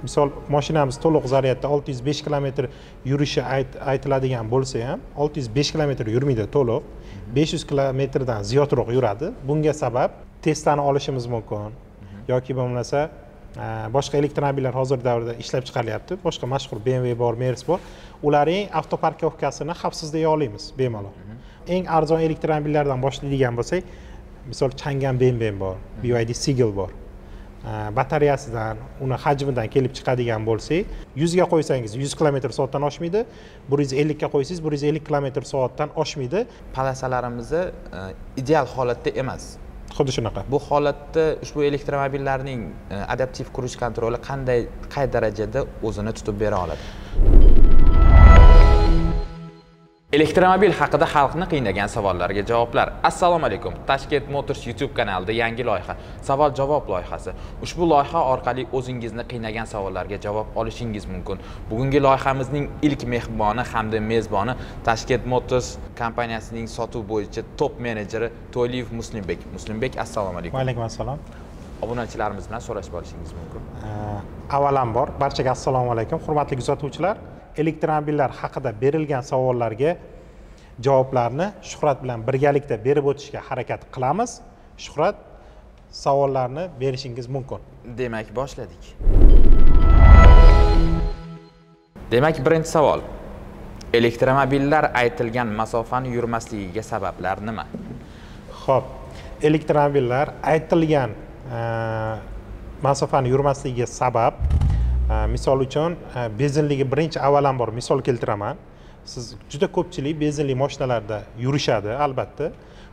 Misol mashinamiz to'liq zaryadda 605 km yurishi aytiladigan bo'lsa ham 605 km yurmaydi to'liq. 500 km dan ziyodroq yuradi. Bunga sabab testani olishimiz mumkin. Yoki bo'lmasa boshqa elektromobillar hozir davrda ishlab chiqarilyapti. Boshqa mashhur BMW bor, Mercedes bor. Ularning avtoparkovkasini xavfsiz deya olamiz bemalol. Eng arzon elektromobillardan boshlaydigan bo'lsak, misol Changan BMW bor, BYD Seagull bor. Batareyasidan, uni hajmidan kelib chiqadigan bo'lsak, 100 ga qo'ysangiz 100 km/soatdan oshmaydi, 150 ga qo'ysangiz 150 km/soatdan oshmaydi. Palasalarimizni ideal holatda emas. Xuddi shunaqa. Bu holatda ushbu elektromobillarning adaptiv kruiz kontroli qay darajada o'zini tutib bera oladi? Elektromobil haqida xalqni qiynagan savollarga javoblar. Assalomu alaykum. Tashkent Motors YouTube kanalida yangi loyiha, savol-javob loyihasi. Ushbu loyiha orqali o'zingizni qiynagan savollarga javob olishingiz mumkin. Bugungi loyihamizning ilk mehmoni hamda mezboni Tashkent Motors kompaniyasining sotuv bo'yicha top menejeri To'yliyev Muslimbek. Muslimbek, assalomu alaykum. Va alaykum assalom. Obunachilarimiz bilan so'rashib olishingiz mumkin. Avvalambor barchaga assalomu alaykum. Hurmatli kuzatuvchilar, elektromobillar haqida berilgan savollarga javoblarni Shuhrat bilan birgalikda berib o'tishga harakat qilamiz. Shuhrat, savollarni berishingiz mumkin. Demak, boshladik. Demak, birinchi savol. Elektromobillar aytilgan masofani yurmasligiga sabablar nima? Xo'p, elektromobillar aytilgan masofani yurmasligiga sabab, misol uchun benzinligi birinchi avvalambor misol keltiraman. Siz juda ko'pchilik benzinli mashinalarda yurishadi albatta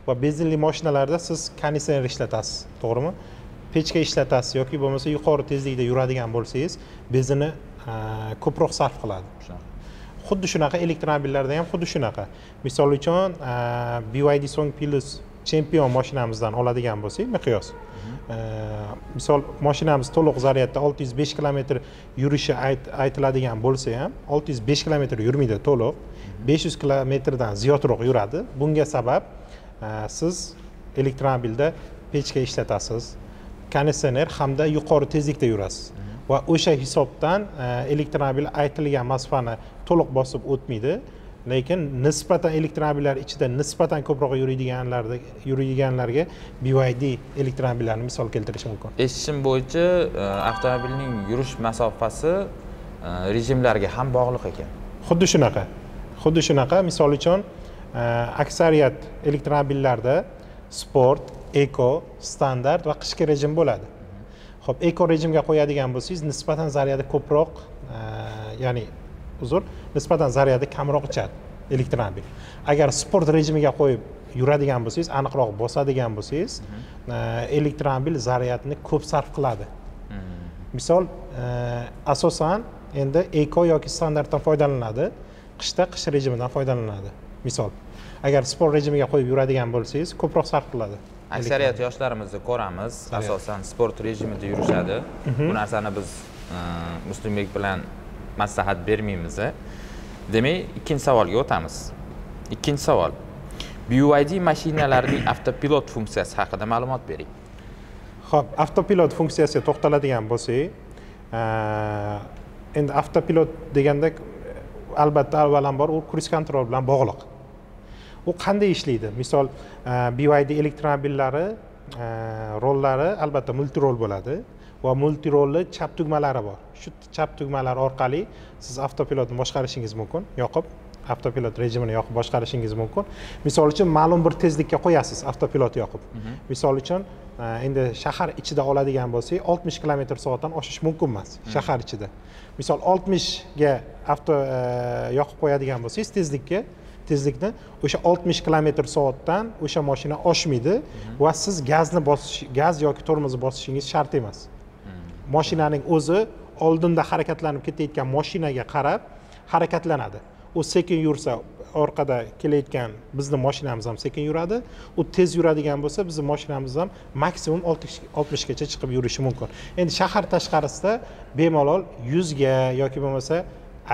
va benzinli mashinalarda siz konditsioner ishlatasiz, to'g'rimi? Pechka ishlatasiz yoki bo'lmasa yuqori tezlikda yuradigan bo'lsangiz, benzinni ko'proq sarf qiladi. Xuddi shunaqa elektromobillarda ham xuddi shunaqa. Misol uchun BYD Song Plus Champion mashinamizdan oladigan bo'lsak, miqyos. Misol mashinamiz to'liq zaryadda 605 km yurishi aytiladigan bo'lsa ham 605 km yurmaydi to'liq. 500 km dan ziyodroq yuradi. Bunga sabab siz elektromobilda pechka ishlatasiz, konditsioner hamda yuqori tezlikda yurasiz. Va o'sha hisobdan elektromobil aytilgan masofani to'liq bosib o'tmaydi. Lekin nisbatan elektromobillar ichida nisbatan ko'proq yuradiganlarga BYD elektromobillarni misol keltirish mumkin. Eshitishim bo'yicha avtomobilning yurish masofasi rejimlarga ham bog'liq ekan. Xuddi shunaqa. Xuddi shunaqa. Misol uchun aksariyat elektromobillarda sport, eko, standart va qishki rejim bo'ladi. Xo'p, eko rejimga qo'yadigan bo'lsangiz, nisbatan zaryadi ko'proq, ya'ni nisbatan zaryadi kamroq ichadi elektromobil. Agar sport rejimiga qo'yib yuradigan bo'lsangiz, aniqroq bosadigan bo'lsangiz, elektromobil zaryadni ko'p sarf qiladi. Misol, asosan endi eko yoki standartdan foydalanadi, qishda qish rejimidan foydalanadi. Misol, agar sport rejimiga qo'yib yuradigan bo'lsangiz, ko'proq sarf qiladi. Aksariyat yoshlarimizni ko'ramiz, asosan sport rejimida yurishadi. Bu narsani biz Muslimbek bilan maslahat bermaymiz. Demak, ikkinchi savolga o'tamiz. Ikkinchi savol. BYD mashinalarining avtopilot funksiyasi haqida ma'lumot bering. Xo'p, avtopilot funksiyasiga to'xtaladigan bo'lsak, endi avtopilot deganda albatta avvalambor u kruiz kontrol bilan bog'liq. U qanday ishlaydi? Misol, BYD elektromobillari rollari albatta multirol bo'ladi. Va multirolli chap tugmalari bor. Shu chap tugmalar orqali siz avtopilotni boshqarishingiz mumkin, yoqib, avtopilot rejimini yoqib boshqarishingiz mumkin. Misol uchun ma'lum bir tezlikka qo'yasiz avtopilot yoqib. Misol uchun endi shahar ichida oladigan bo'lsak, 60 km/soatdan oshish mumkin emas shahar ichida. Misol 60 ga yoqib qo'yadigan bo'lsangiz tezlikni o'sha 60 km/soatdan o'sha mashina oshmaydi va siz gaz yoki tormozni bosishingiz shart emas. Mashinaning o'zi oldinda harakatlanib ketayotgan mashinaga qarab harakatlanadi. U sekin yursa, orqada kelayotgan bizning mashinamiz ham sekin yuradi. U tez yuradigan bo'lsa, bizning mashinamiz ham maksimum 60 gacha chiqib yurishi mumkin. Endi shahar tashqarisida bemalol 100 ga yoki bo'lmasa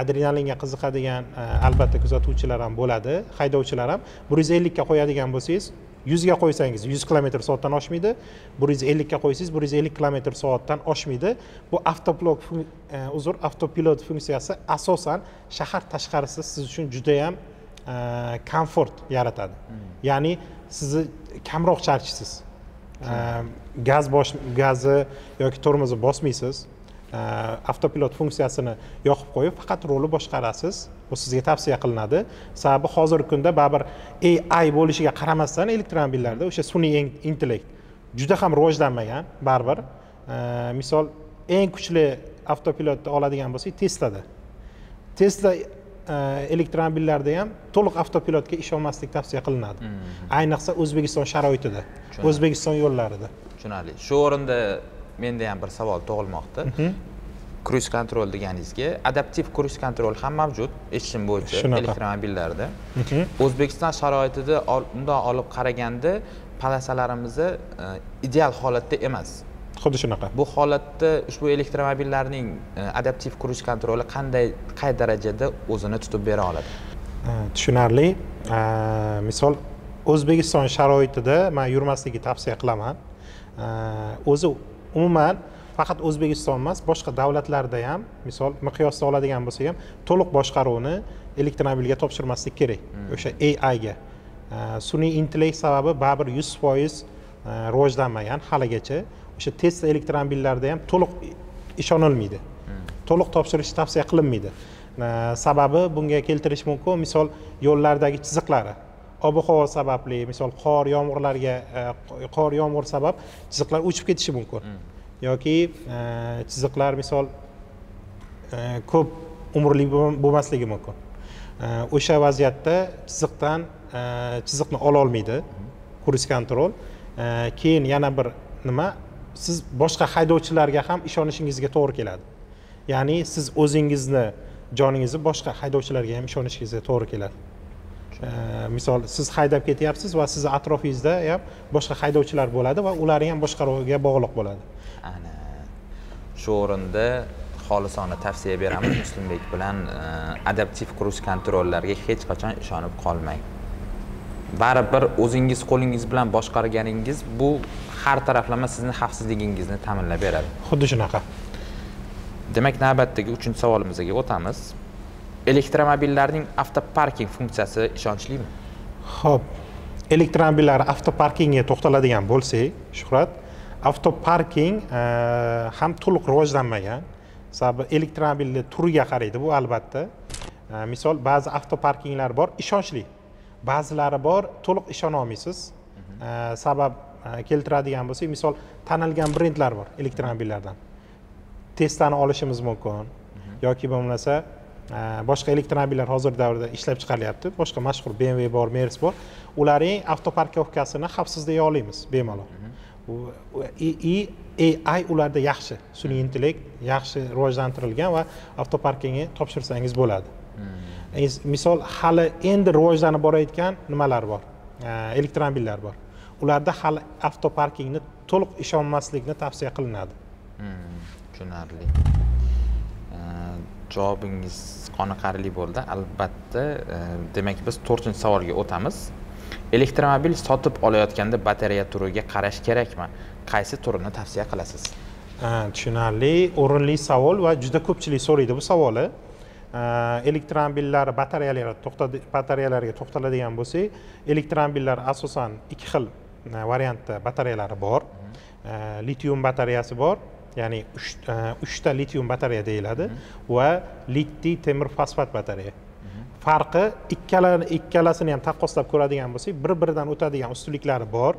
adrenalinga qiziqadigan albatta kuzatuvchilar ham bo'ladi, haydovchilar ham 150 ga qo'yadigan bo'lsangiz, 100 ga qo'ysangiz 100 km/soatdan oshmaydi, 150 ga qo'ysangiz 150 km/soatdan oshmaydi. Bu avtopilot funksiyasi asosan shahar tashqarisi siz uchun juda ham komfort yaratadi. Ya'ni sizni kamroq charchisiz. gazi yoki tormozni bosmaysiz. Avtopilot funksiyasini yoqib qo'yib faqat rolni boshqarasiz. Bu sizga tavsiya qilinadi. Sababi hozirgi kunda baribir AI bo'lishiga qaramasdan elektromobillarda o'sha sun'iy intellekt juda ham rivojlanmagan baribir. Misol eng kuchli avtopilotni oladigan bo'lsak Teslada. Tesla elektromobillarda ham to'liq avtopilotga ishonmaslik tavsiya qilinadi. Ayniqsa O'zbekiston sharoitida, O'zbekiston yo'llarida. Tushunarli. Shu o'rinda menda ham bir savol tug'ilmoqda. Cruise control deganingizga, adaptiv cruise control ham mavjud eshitishim bo'yicha elektromobillarda. O'zbekiston sharoitida undan olib qaraganda palasalarimiz ideal holatda emas. Xuddi shunaqa. Bu holatda ushbu elektromobillarning adaptiv cruise kontroli qay darajada o'zini tutib bera oladi? Tushunarli. Misol O'zbekiston sharoitida men yurmaslikni tavsiya qilaman. O'zi umuman faqat O'zbekiston emas, boshqa davlatlarda ham, misol miqyosda oladigan bo'lsak ham, to'liq boshqaruvni elektromobilga topshirmaslik kerak. O'sha AI ga. Sun'iy intellekt sababi baribir 100% rivojlanmagan haligacha. O'sha Tesla elektromobillarida ham to'liq ishonilmaydi. To'liq topshirish tavsiya qilinmaydi. Sababi bunga keltirish mumkin, misol yo'llardagi chiziqlari. Ob-havo sababli, misol qor yomg'ir sabab chiziqlar uchib ketishi mumkin. Yoki chiziqlar misol ko'p umrli bo'lmasligi mumkin. O'sha vaziyatda chiziqni ola olmaydi cruise control. Keyin yana bir nima, siz boshqa haydovchilarga ham ishonishingizga to'g'ri keladi. Ya'ni siz o'zingizni joningizni boshqa haydovchilarga ham ishonishingizga to'g'ri keladi. Misol siz haydab ketyapsiz va siz atrofingizda ham boshqa haydovchilar bo'ladi va ular ham boshqaruviga bog'liq bo'ladi. Ana shu o'rinda xolisona tavsiya beramiz Muslimbek bilan adaptiv cruise kontrollarga hech qachon ishonib qolmang. Baribir o'zingiz qo'lingiz bilan boshqarganingiz bu har taraflama sizni xavfsizligingizni ta'minlab beradi. Xuddi shunaqa. Demak, navbatdagi 3-savolimizga o'tamiz. Elektromobillarning avtoparking funksiyasi ishonchlimi? Xo'p, elektromobillar avtoparkingga to'xtaladigan bo'lsak, Shuhrat, avtoparking ham to'liq rivojlanmagan. Sababi elektromobilning turiga qaraydi bu albatta. Misol ba'zi avtoparkinglar bor, ishonchli. Ba'zilari bor, to'liq ishona olmaysiz. Sabab keltiradigan bo'lsak, misol tanilgan brendlar bor elektromobillardan. Teslani olishimiz mumkin yoki bo'lmasa boshqa elektromobillar hozir davrda ishlab chiqarilyapti. Boshqa mashhur BMW bor, Mercedes bor. Ularning avtoparkovkasini xavfsiz deya olamiz bemalol. AI ularda yaxshi, sun'iy intellekt yaxshi rivojlantirilgan va avtoparkingga topshirsangiz bo'ladi. Misol hali endi rivojlanib borayotgan nimalar bor? Elektromobillar bor. Ularda hali avtoparkingni to'liq ishonmaslikni tavsiya qilinadi. Tushunarli. Javobingiz qoniqarli bo'ldi. Albatta, demak biz 4-savolga o'tamiz. Elektromobil sotib olayotganda batareya turiga qarash kerakmi? Qaysi turini tavsiya qilasiz? Tushunarli, o'rinli savol va juda ko'pchilik so'raydi bu savolni. Elektromobillar batareyalarga to'xtaladigan bo'lsak, elektromobillar asosan ikki xil variantda batareyalari bor. Litium batareyasi bor, ya'ni 3 ta litium batareya deyiladi va litiy temir fosfat batareya. Farqi ikkalasini ham taqqoslab ko'radigan bo'lsak, bir-biridan o'tadigan ustunliklari bor,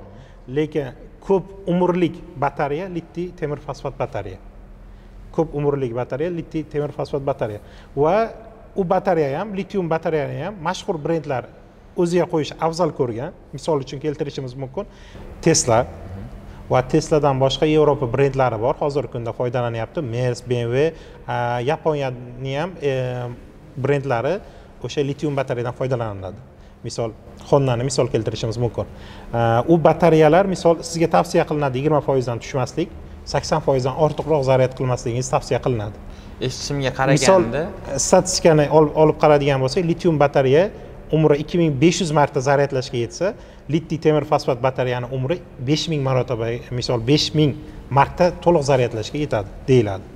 lekin ko'p umrlik batareya litiy temir fosfat batareya. Ko'p umrlik batareya litiy temir fosfat batareya va u batareya ham, litium batareyani ham mashhur brendlar o'ziga qo'yish afzal ko'rgan. Misol uchun keltirishimiz mumkin Tesla va Tesladan boshqa Yevropa brendlari bor. Hozirgi kunda foydalanyapti. Mercedes, BMW, Yaponiyaning ham brendlari o'sha litium batareyadan foydalanadi. Misol Hondani misol keltirishimiz mumkin. U batareyalar misol sizga tavsiya qilinadi 20% dan tushmaslik, 80% dan ortiqroq zaryad qilmasligingiz tavsiya qilinadi. Eshitishimga qaraganda, misol statistikani olib qaradigan bo'lsak, litium batareya umri 2500 marta zaryadlashga yetsa, litiy temir fosfat batareyani umri 5000 marotaba, misol 5000 marta to'liq zaryadlashga yetadi deyiladi.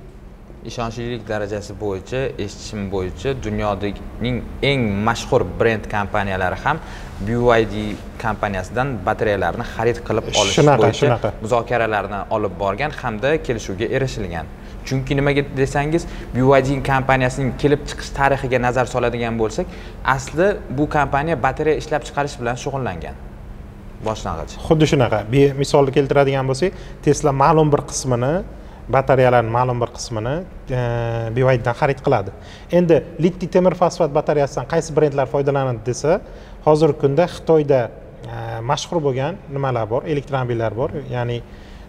Ishonchlilik darajasi bo'yicha, eshitishim bo'yicha dunyoning eng mashhur brend kompaniyalari ham BYD kompaniyasidan batareyalarni xarid qilib olish bo'yicha muzokaralarni olib borgan hamda kelishuvga erishilgan. Chunki nimaga desangiz, BYD kompaniyasining kelib chiqish tarixiga nazar soladigan bo'lsak, asli bu kompaniya batareya ishlab chiqarish bilan shug'ullangan. Boshlang'ich. Xuddi shunaqa. Misolni keltiradigan bo'lsak, Tesla ma'lum bir qismini, batareyalarning ma'lum bir qismini BYD dan xarid qiladi. Endi litiy temir fosfat batareyasidan qaysi brendlar foydalanadi desa, hozirgi kunda Xitoyda mashhur bo'lgan nimalar bor, elektromobillar bor. Ya'ni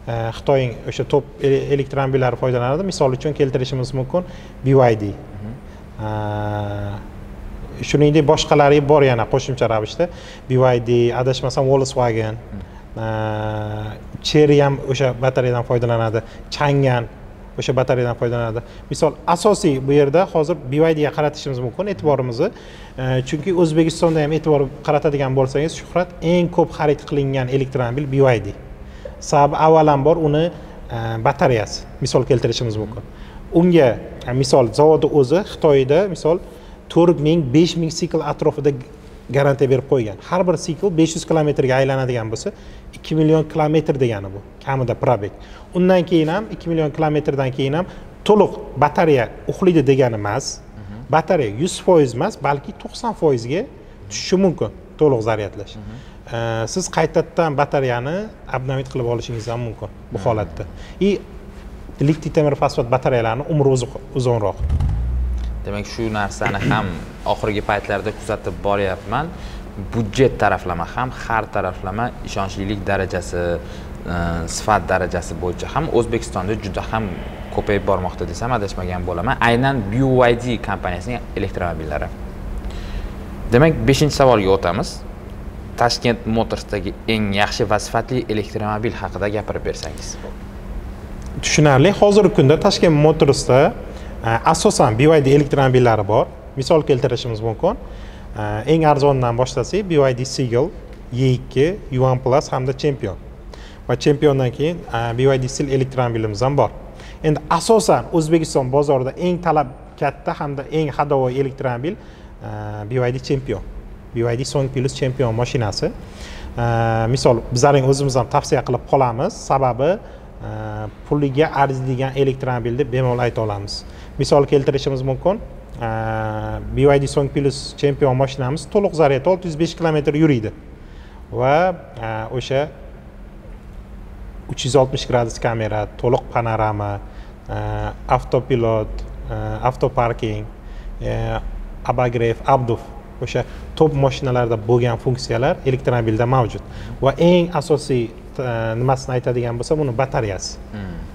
Xitoyning o'sha top elektromobillari foydalanadi. Misol uchun keltirishimiz mumkin BYD. Shuningdek boshqalari bor yana qo'shimcha ravishda. BYD, adashmasam Volkswagen, Chery ham o'sha batareyadan foydalanadi. Chang'an o'sha batareyadan foydalanadi. Misol asosiy bu yerda hozir BYD ga qaratishimiz mumkin e'tiborimizni. Chunki O'zbekistonda ham e'tibor qaratadigan bo'lsangiz, Shuhrat eng ko'p xarid qilingan elektromobil BYD. Sababi avvalambor uni batareyasi. Misol keltirishimiz mumkin. Unga misol zavodi o'zi Xitoyda misol 4000 5000 sikl atrofida garantiya berib qo'ygan. Har bir sikl 500 kilometrga aylanadigan bo'lsa, 2 million kilometr degani bu. Kamida probeg. Undan keyin ham 2 million kilometrdan keyin ham to'liq batareya uxlaydi degani emas. Batareya 100% emas, balki 90% ga tushishi mumkin to'liq zaryadlash. Siz qaytadan batareyani obnovit qilib olishingiz ham mumkin bu holatda. Litiy temir fosfat batareyalarning umri uzunroq. Demak, shu narsani ham oxirgi paytlarda kuzatib boryapman. Budjet taraflama ham, har taraflama ishonchlilik darajasi, sifat darajasi bo'yicha ham O'zbekistonda juda ham ko'payib bormoqda desam adashmagan bo'laman. Aynan BYD kompaniyasining elektromobillari. Demak, 5-savolga o'tamiz. Tashkent Motorsdagi eng yaxshi va sifatli elektromobil haqida gapirib bersangiz. Tushunarli. Hozirgi kunda Tashkent Motorsda asosan BYD elektromobillari bor. Misol keltirishimiz mumkin. Eng arzonidan boshlasak BYD Seagull, Y2, Yuan Plus hamda Champion. Va Championdan keyin BYD Steel elektromobilimiz ham bor. Endi asosan O'zbekiston bozorida eng talab katta hamda eng hadovoy elektromobil BYD Champion. BYD Song Plus Champion mashinasi. Misol bizlarning o'zimiz ham tavsiya qilib qolamiz. Sababi puliga arziydigan elektromobilni bemalol ayta olamiz. Misol keltirishimiz mumkin. BYD Song Plus Champion mashinamiz to'liq zaryad 605 km yuriydi. Va o'sha 360 gradus kamera, to'liq panorama, avtopilot, avtoparking, abagrev, abduf o'sha top mashinalarda bo'lgan funksiyalar elektromobilda mavjud. Va eng asosiy nimasini aytadigan bo'lsam, uni batareyasi.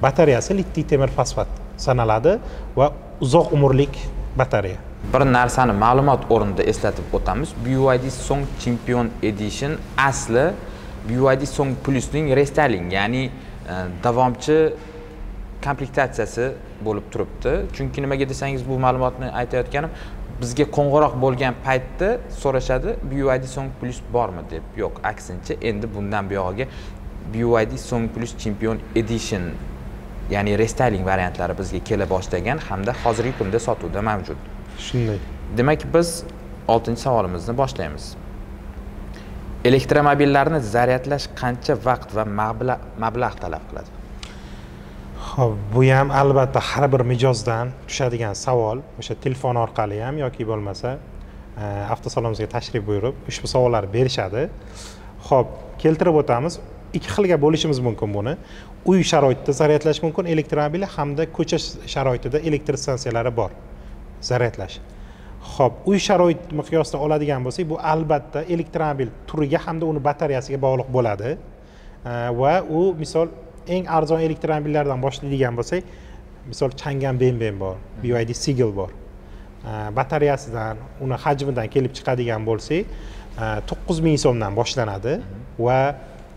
Batareyasi litiy temir fosfat sanaladi va uzoq umrlik batareya. Bir narsani ma'lumot o'rnida eslatib o'tamiz. BYD Song Champion Edition asli BYD Song Plus'ning restyling, ya'ni davomchi komplektatsiyasi bo'lib turibdi. Chunki nimaga desangiz, bu ma'lumotni aytayotganim, bizga qo'ng'iroq bo'lgan paytda so'rashadi, BYD Song Plus bormi deb. Yo'q, aksincha endi bundan buyog'iga BYD Song Plus Champion Edition, ya'ni restyling variantlari bizga kela boshlagan hamda hozirgi kunda sotuvda mavjud. Shunday. Demak, biz 6-savolimizni boshlaymiz. Elektromobillarni zaryadlash qancha vaqt va mablag' talab qiladi? Xo'p, bu ham albatta har bir mijozdan tushadigan savol. O'sha telefon orqali ham yoki bo'lmasa avtosalonomizga tashrif buyurib ushbu savollarni berishadi. Xo'p, keltirib o'tamiz. Ikki xilga bo'lishimiz mumkin buni. Uy sharoitida zaryadlash mumkin elektromobil hamda ko'cha sharoitida elektr stansiyalari bor. Zaryadlash. Xo'p, uy sharoit miqyosida oladigan bo'lsak, bu albatta elektromobil turiga hamda uni batareyasiga bog'liq bo'ladi. Va u misol eng arzon elektromobillardan boshlaydigan bo'lsak, misol Chang'an Benben bor, BYD Seagull bor. Batareyasidan, uni hajmidan kelib chiqadigan bo'lsak, 9000 so'mdan boshlanadi va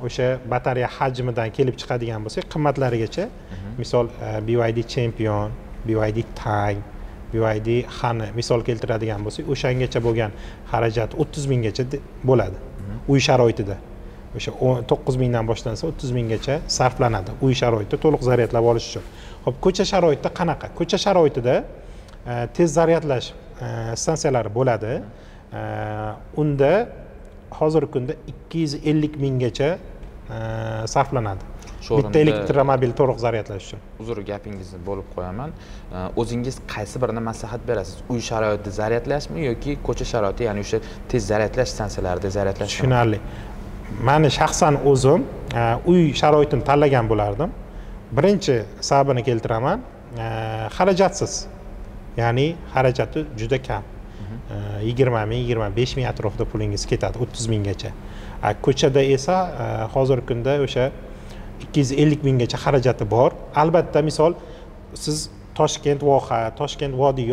o'sha batareya hajmidan kelib chiqadigan bo'lsak, qimmatlarigacha, misol BYD Champion, BYD Tang, BYD xani misol keltiradigan bo'lsak, o'shangacha bo'lgan xarajat 30 minggacha bo'ladi. Uy sharoitida. O'sha 9 mingdan boshlansa 30 minggacha sarflanadi uy sharoitida to'liq zaryadlab olish uchun. Xo'p, ko'cha sharoitida qanaqa? Ko'cha sharoitida tez zaryadlash stansiyalari bo'ladi. Unda hozirgi kunda 250 minggacha sarflanadi. Bitta elektromobil to'liq zaryadlash uchun. Uzr, gapingizni bo'lib qo'yaman. O'zingiz qaysi birini maslahat berasiz? Uy sharoitida zaryadlashmi yoki ko'cha sharoiti, ya'ni o'sha tez zaryadlash stansiyalarida zaryadlashmi? Tushunarli. Meni shaxsan o'zim uy sharoitini tanlagan bo'lardim. Birinchi sababini keltiraman. Xarajatsiz. Ya'ni xarajati juda kam. 20 ming, 25 ming atrofida pulingiz ketadi, 30 minggacha. Ko'chada esa hozirgi kunda o'sha 250 minggacha xarajati bor. Albatta, misol siz Toshkent voha, Toshkent vodiy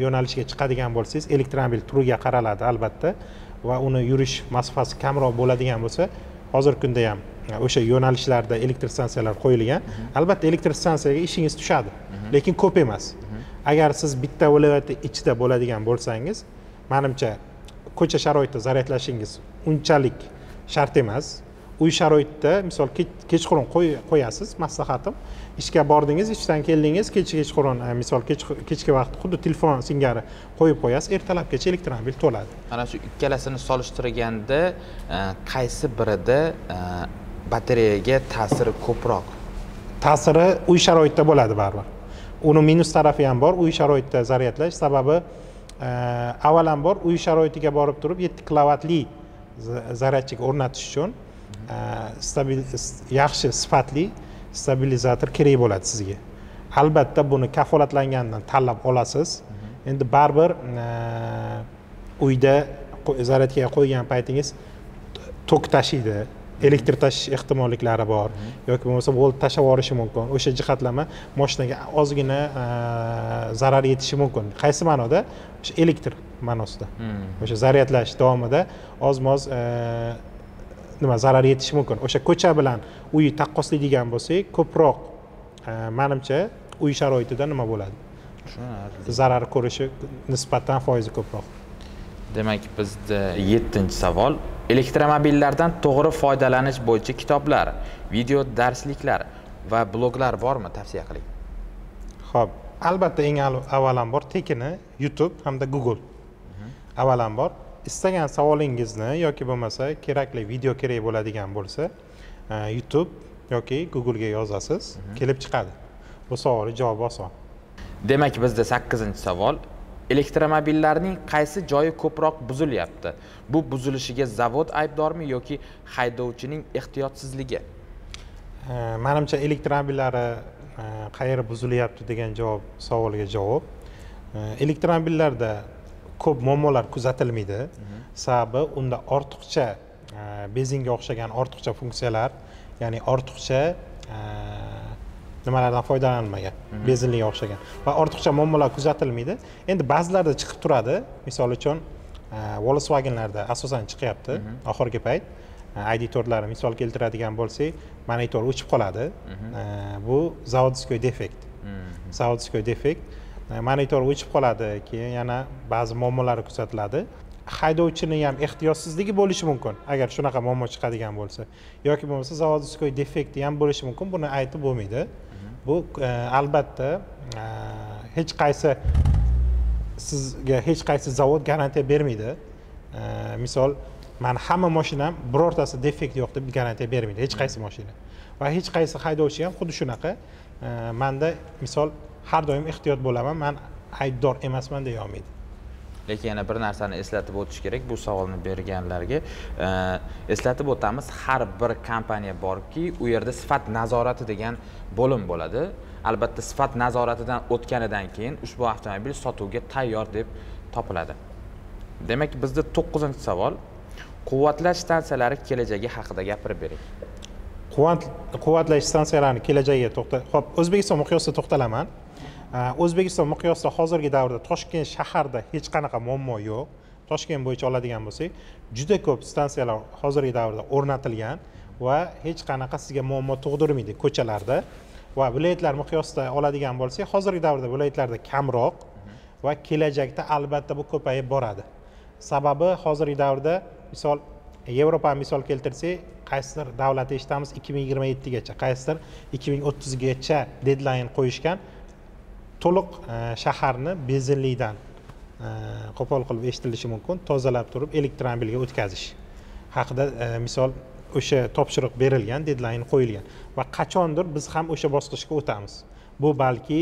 yo'nalishiga chiqadigan bo'lsangiz, elektromobil turiga qaraladi albatta va uni yurish masofasi kamroq bo'ladigan bo'lsa, hozirgi kunda ham o'sha yo'nalishlarda elektr stansiyalar qo'yilgan. Albatta, elektr stansiyaga ishingiz tushadi, lekin ko'p emas. Agar siz bitta viloyat ichida bo'ladigan bo'lsangiz, menimcha ko'cha sharoitida zaryadlashingiz unchalik shart emas. Uy sharoitida misol kechqurun qo'yasiz, maslahatim. Ishga bordingiz, ishdan keldingiz, kechqurun misol kechki vaqt xuddi telefon singari qo'yib qo'yasiz, ertalabgacha elektromobil to'ladi. Mana shu ikkalasini solishtirganda qaysi birida batareyaga ta'siri ko'proq? Ta'siri uy sharoitida bo'ladi baribir. Uni minus tarafi ham bor, uy sharoitida zaryadlash sababi avvalambor uy sharoitiga borib turib 7 kilovatli zaryadchik o'rnatish uchun yaxshi sifatli stabilizator kerak bo'ladi sizga. Albatta buni kafolatlangandan tanlab olasiz. Endi baribir uyda zaryadkaga qo'ygan paytingiz tok tashiydi, elektr tashish ehtimolliklari bor yoki bo'lmasa volt tashab yuborishi mumkin. O'sha jihatlama mashinaga ozgina zarar yetishi mumkin. Qaysi ma'noda? O'sha elektr ma'nosida. O'sha zaryadlash davomida oz-moz zarar yetishi mumkin. O'sha ko'cha bilan uy taqqoslaydigan bo'lsak, ko'proq menimcha uy sharoitida nima bo'ladi? Zarar ko'rishi nisbatan foizi ko'proq. Demak, bizda 7-savol. Elektromobillardan to'g'ri foydalanish bo'yicha kitoblar, video darsliklar va bloglar bormi? Tavsiya qiling. Xo'p, albatta eng avvalambor tekini YouTube hamda Google. Avvalambor istagan savolingizni yoki bo'lmasa kerakli video kerak bo'ladigan bo'lsa, YouTube yoki Google ga yozasiz, kelib chiqadi. Bu savolga javob oson. Demak, bizda 8-savol. Elektromobillarning qaysi joyi ko'proq buzilyapti? Bu buzilishiga zavod aybdormi yoki haydovchining ehtiyotsizligi? Menimcha elektromobillari qayerda buzilyapti degan savolga javob. Elektromobillarda ko'p muammolar kuzatilmaydi. Sababi unda ortiqcha benzinga o'xshagan ortiqcha funksiyalar, ya'ni ortiqcha nimalardan foydalanilmagan, benzinga o'xshagan va ortiqcha muammolar kuzatilmaydi. Endi ba'zilarda chiqib turadi. Misol uchun Volkswagenlarda asosan chiqyapti oxirgi payt. ID4'lari misol keltiradigan bo'lsak, monitor o'chib qoladi. Bu zavodskiy defekt. Zavodskiy defekt. Monitor o'chib qoladi, keyin yana ba'zi muammolar kuzatiladi. Haydovchining ham ehtiyotsizligi bo'lishi mumkin, agar shunaqa muammo chiqadigan bo'lsa, yoki bo'lmasa zavodskiy defekti ham bo'lishi mumkin. Buni aytib bo'lmaydi. Bu albatta sizga hech qaysi zavod garantiya bermaydi. Misol, meni hamma mashinam birortasi defekt yo'q deb garantiya bermaydi, hech qaysi mashina. Va hech qaysi haydovchi ham xuddi shunaqa. Menda misol har doim ehtiyot bo'laman, men aybdor emasman deya olmaydi. Lekin yana bir narsani eslatib o'tish kerak, bu savolni berganlarga eslatib o'tamiz, har bir kompaniya borki, u yerda sifat nazorati degan bo'lim bo'ladi. Albatta sifat nazoratidan o'tganidan keyin ushbu avtomobil sotuvga tayyor deb topiladi. Demak, bizda 9-savol. Quvvatlash stansiyalari kelajagi haqida gapirib bering. Quvvatlash stansiyalarining kelajagiga Xo'p, O'zbekiston miqyosida to'xtalaman. O'zbekiston miqyosida hozirgi davrda Toshkent shaharda hech qanaqa muammo yo'q. Toshkent bo'yicha oladigan bo'lsak, juda ko'p stansiyalar hozirgi davrda o'rnatilgan va hech qanaqa sizga muammo tug'dirmaydi ko'chalarda. Va viloyatlar miqyosida oladigan bo'lsak, hozirgi davrda viloyatlarda kamroq va kelajakda albatta bu ko'payib boradi. Sababi hozirgi davrda misol Yevropa misol keltirsak, qaysidir davlat eshitamiz 2027 gacha, qaysidir 2030 gacha deadline qo'yishgan. To'liq shaharni benzinlidan qo'pol qilib eshitilishi mumkin, tozalab turib elektromobilga o'tkazish haqida misol o'sha topshiriq berilgan, deadline qo'yilgan va qachondir biz ham o'sha bosqichga o'tamiz. Bu balki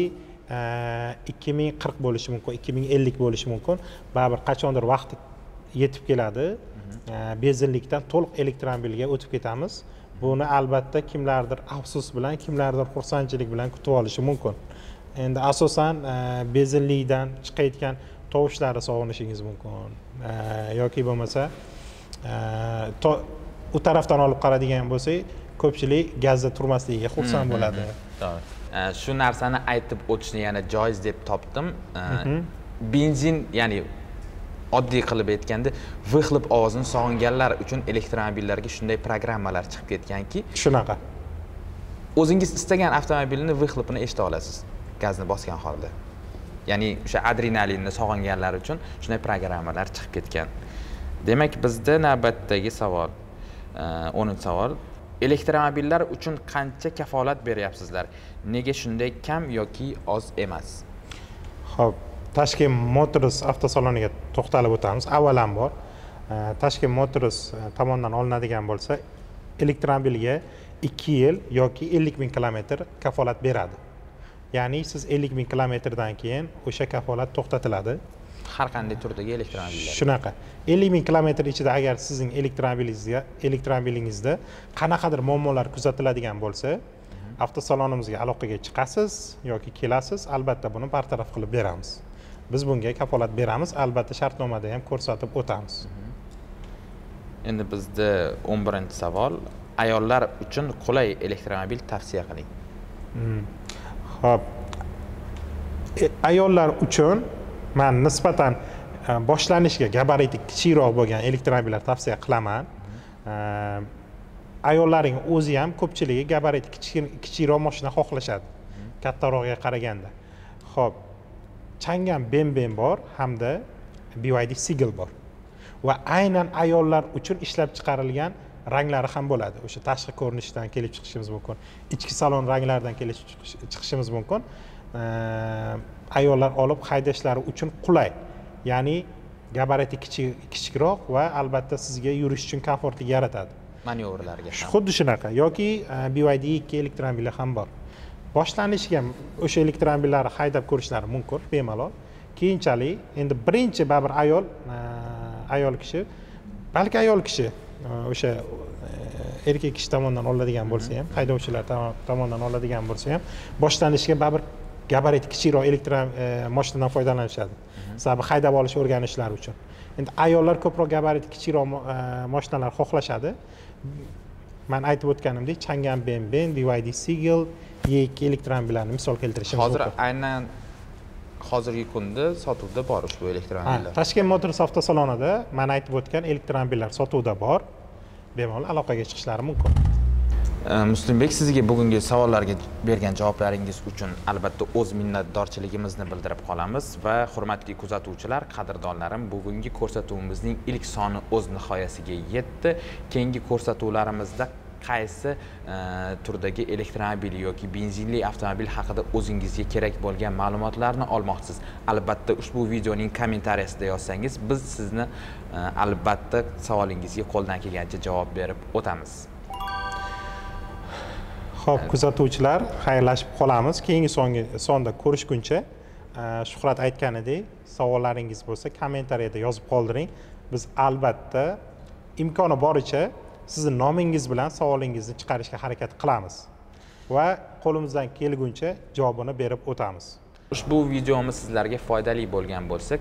2040 bo'lishi mumkin, 2050 bo'lishi mumkin. Baribir qachondir vaqti yetib keladi. Benzinlikdan to'liq elektromobilga o'tib ketamiz. Buni albatta kimlardir afsus bilan, kimlardir xursandchilik bilan kutib olishi mumkin. Endi asosan benzinlikdan chiqayotgan tovushlarni sog'inishingiz mumkin yoki bo'lmasa u tarafdan olib qaradigan bo'lsak, ko'pchilik gazda turmasligiga xursand bo'ladi. Shu narsani aytib o'tishni yana joiz deb topdim. Benzin, ya'ni oddiy qilib aytganda, vixlib ovozini sog'inganlar uchun elektromobillarga shunday programmalar chiqib ketganki, shunaqa. O'zingiz istagan avtomobilni vixlibini eshita olasiz, gazni bosgan holda. Ya'ni o'sha adrenalinni sog'inganlar uchun shunday programmalar chiqib ketgan. Demak, bizda navbatdagi savol, 10-savol. Elektromobillar uchun qancha kafolat beryapsizlar? Nega shunday kam yoki oz emas? Xo'p, Tashkent Motors avtosaloniga to'xtalib o'tamiz. Avvalambor, Tashkent Motors tomonidan olinadigan bo'lsa, elektromobilga 2 yil yoki 50 ming kilometr kafolat beradi. Ya'ni siz 50 ming kilometrdan keyin o'sha kafolat to'xtatiladi. Har qanday turdagi elektromobillar. Shunaqa. 50 ming kilometr ichida agar sizning elektromobilingizda qanaqadir muammolar kuzatiladigan bo'lsa, avtosalonimizga aloqaga chiqasiz yoki kelasiz, albatta buni bartaraf qilib beramiz. Biz bunga kafolat beramiz, albatta shartnomada ham ko'rsatib o'tamiz. Endi bizda 11-savol, ayollar uchun qulay elektromobil tavsiya qiling. Xo'p. Ayollar uchun men nisbatan boshlanishga gabariti kichikroq bo'lgan elektromobillar tavsiya qilaman. Ayollaring o'zi ham ko'pchiligi gabariti kichikroq mashina xohlashadi, kattarog'iga qaraganda. Xo'p, Chang'an Benben bor hamda BYD Seagull bor. Va aynan ayollar uchun ishlab chiqarilgan ranglari ham bo'ladi. O'sha tashqi ko'rinishdan kelib chiqishimiz mumkin, ichki salon ranglaridan kelib chiqishimiz mumkin. Ayollar olib haydashlari uchun qulay. Ya'ni gabariti kichikroq va albatta sizga yurish uchun komfortlik yaratadi. Manyovrlarga ham. Xuddi shunaqa yoki BYD 2 elektromobil ham bor. Boshlanishiga o'sha elektromobillarni haydab ko'rishlari mumkin bemalol. Keyinchalik endi birinchi baribir ayol kishi, balki ayol kishi o'sha erkak kishi tomonidan oladigan bo'lsa ham, haydovchilar tomonidan oladigan bo'lsa ham, boshlanishiga baribir gabariti kichikroq mashinadan foydalanishadi. Sababi haydab olish o'rganishlari uchun. Endi ayollar ko'proq gabariti kichikroq mashinalar xohlashadi. Men aytib o'tganimdek, Chang'an Benben, BYD Seagull, E2 elektromobillarni misol keltirishimiz mumkin. Hozir aynan hozirgi kunda sotuvda bor ushbu elektromobillar. Tashkent Motors avtosalonida men aytib o'tgan elektromobillar sotuvda bor. Bemalol aloqaga chiqishlari mumkin. Muslimbek, sizga bugungi savollarga bergan javoblaringiz uchun albatta o'z minnatdorchiligimizni bildirib qolamiz va hurmatli kuzatuvchilar, qadrdonlarim, bugungi ko'rsatuvimizning ilk soni o'z nihoyasiga yetdi. Keyingi ko'rsatuvlarimizda qaysi turdagi elektromobil yoki benzinli avtomobil haqida o'zingizga kerak bo'lgan ma'lumotlarni olmoqchisiz? Albatta ushbu videoning kommentariyasida yozsangiz, biz sizni albatta savolingizga qo'ldan kelgancha javob berib o'tamiz. Xo'p, kuzatuvchilar, xayrlashib qolamiz. Keyingi sonda ko'rishguncha, Shuhrat aytganidek, savollaringiz bo'lsa, kommentariyada yozib qoldiring. Biz albatta imkoni boricha sizning nomingiz bilan savolingizni chiqarishga harakat qilamiz va qo'limizdan kelguncha javobini berib o'tamiz. Ushbu videomiz sizlarga foydali bo'lgan bo'lsa,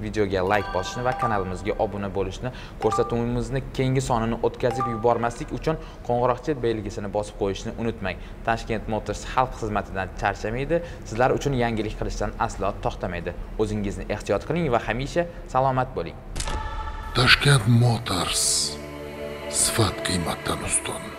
videoga like bosishni va kanalimizga obuna bo'lishni, ko'rsatuvimizni keyingi sonini o'tkazib yubormaslik uchun qo'ng'iroqcha belgisini bosib qo'yishni unutmang. Tashkent Motors xalq xizmatidan charchamaydi, sizlar uchun yangilik qilishdan aslo to'xtamaydi. O'zingizni ehtiyot qiling va hamisha salomat bo'ling. Tashkent Motors sifat qiymatdan ustun.